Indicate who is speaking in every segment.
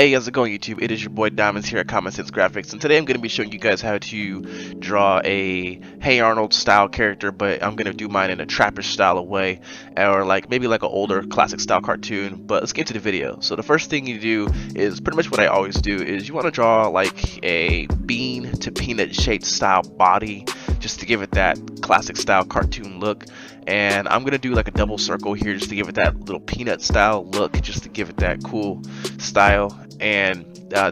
Speaker 1: Hey, how's it going, YouTube? It is your boy Dominzs here at Common Sense Graphics, and today I'm going to be showing you guys how to draw a Hey Arnold style character, but I'm going to do mine in a trappish style of way, or maybe like an older classic style cartoon. But let's get into the video. So the first thing you do is pretty much what I always do is you want to draw like a bean to peanut shaped style body, just to give it that classic style cartoon look. And I'm gonna do like a double circle here just to give it that little peanut style look, just to give it that cool style. And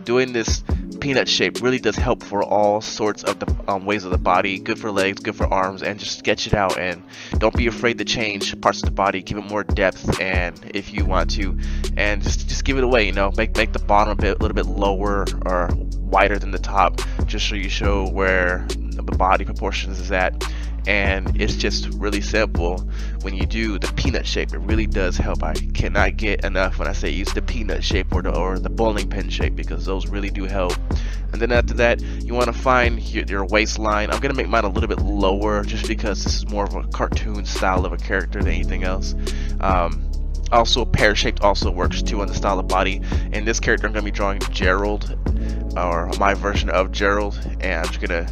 Speaker 1: doing this peanut shape really does help for all sorts of the ways of the body. Good for legs, good for arms, and just sketch it out. And don't be afraid to change parts of the body, give it more depth, and if you want to, and just give it away. You know, make the bottom a little bit lower or wider than the top, just so you show where the body proportions is at. And it's just really simple when you do the peanut shape. It really does help. I cannot get enough when I say use the peanut shape or the bowling pin shape, because those really do help. And then after that, you want to find your waistline. I'm gonna make mine a little bit lower just because this is more of a cartoon style of a character than anything else. Also, pear shaped also works too on the style of body. In this character, I'm gonna be drawing Gerald, or my version of Gerald, and I'm just gonna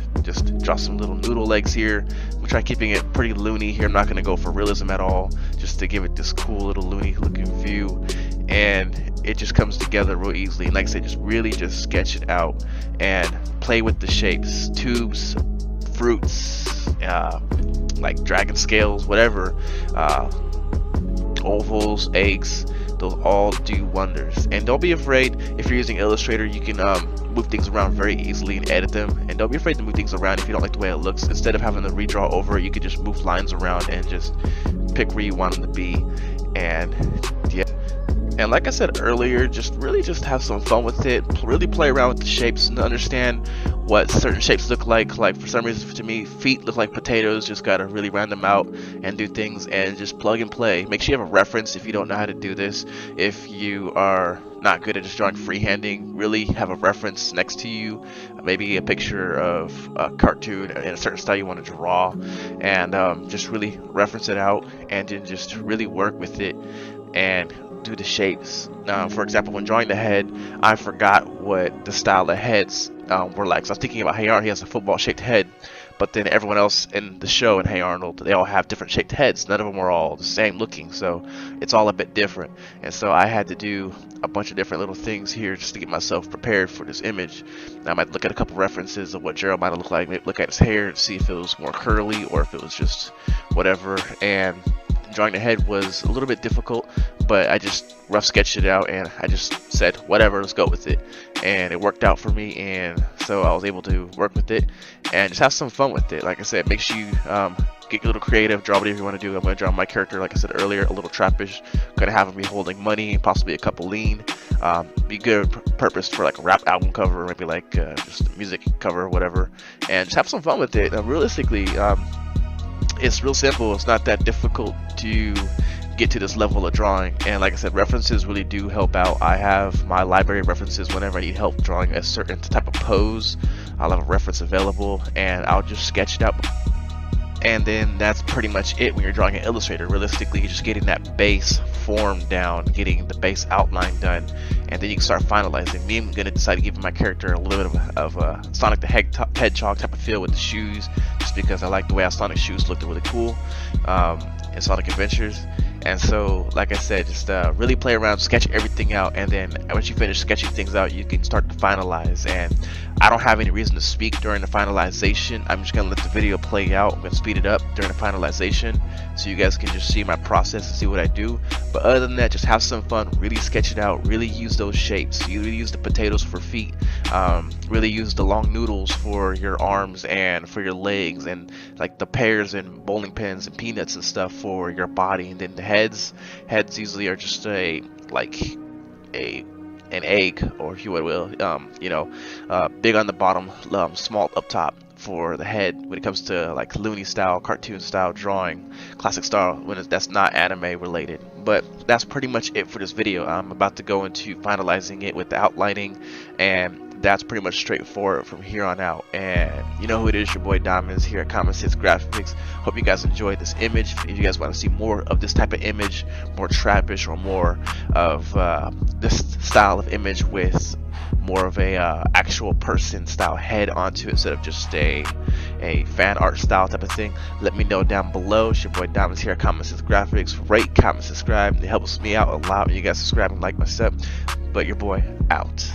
Speaker 1: draw some little noodle legs here. I'm gonna try keeping it pretty loony here. I'm not gonna go for realism at all, just to give it this cool little loony looking view, and it just comes together real easily. And like I said, just sketch it out and play with the shapes, tubes, fruits, like dragon scales, whatever, ovals, eggs. Those all do wonders. And don't be afraid, if you're using Illustrator, you can move things around very easily and edit them. And don't be afraid to move things around if you don't like the way it looks. Instead of having to redraw over it, you could just move lines around and just pick where you want them to be. And yeah, and like I said earlier, just have some fun with it. Really play around with the shapes and understand what certain shapes look like. Like for some reason, to me, feet look like potatoes. Just gotta really round them out and do things and just plug and play. Make sure you have a reference if you don't know how to do this. If you are not good at just drawing freehanding, really have a reference next to you, maybe a picture of a cartoon in a certain style you want to draw, and just really reference it out and then just really work with it and do the shapes. For example, when drawing the head, I forgot what the style of heads were like. So I was thinking about Hey Arnold, he has a football shaped head, but then everyone else in the show in Hey Arnold, they all have different shaped heads. None of them are all the same looking, so it's all a bit different. And so I had to do a bunch of different little things here just to get myself prepared for this image. Now I might look at a couple references of what Gerald might have looked like, maybe look at his hair and see if it was more curly or if it was just whatever. And drawing the head was a little bit difficult, but I just rough sketched it out and I just said whatever, let's go with it, and it worked out for me. And so I was able to work with it and just have some fun with it. Like I said, make sure you get a little creative, draw whatever you want to do. I'm going to draw my character, like I said earlier, a little trappish. Gonna have him be holding money, possibly a couple lean. Be good purpose for like a rap album cover, or maybe like just a music cover or whatever, and just have some fun with it. Realistically, it's real simple. It's not that difficult to get to this level of drawing. And like I said, references really do help out. I have my library of references. Whenever I need help drawing a certain type of pose, I'll have a reference available and I'll just sketch it out. And then that's pretty much it when you're drawing an Illustrator. Realistically, you're just getting that base form down, getting the base outline done, and then you can start finalizing. Me, I'm gonna decide to give my character a little bit of a Sonic the Hedgehog type of feel with the shoes, just because I like the way how Sonic shoes looked really cool in Sonic Adventures. And so, like I said, just really play around, sketch everything out, and then once you finish sketching things out, you can start to finalize. And I don't have any reason to speak during the finalization. I'm just gonna let the video play out. I'm gonna speed it up during the finalization so you guys can just see my process and see what I do. But other than that, just have some fun, really sketch it out, really use those shapes. You really use the potatoes for feet, really use the long noodles for your arms and for your legs, and like the pears and bowling pins and peanuts and stuff for your body. And then the heads usually are just an egg, or if you will, big on the bottom, small up top for the head when it comes to like loony style, cartoon style drawing, classic style when that's not anime related. But that's pretty much it for this video. I'm about to go into finalizing it with the outlining and that's pretty much straightforward from here on out. And you know who it is, your boy Dominzs here at Common Sense Graphics. Hope you guys enjoyed this image. If you guys want to see more of this type of image, more trappish or more of this style of image with more of a actual person style head onto it instead of just a fan art style type of thing, let me know down below. It's your boy Dominzs here at Common Sense Graphics. Rate, comment, subscribe. It helps me out a lot when you guys subscribe and like my stuff. But your boy out.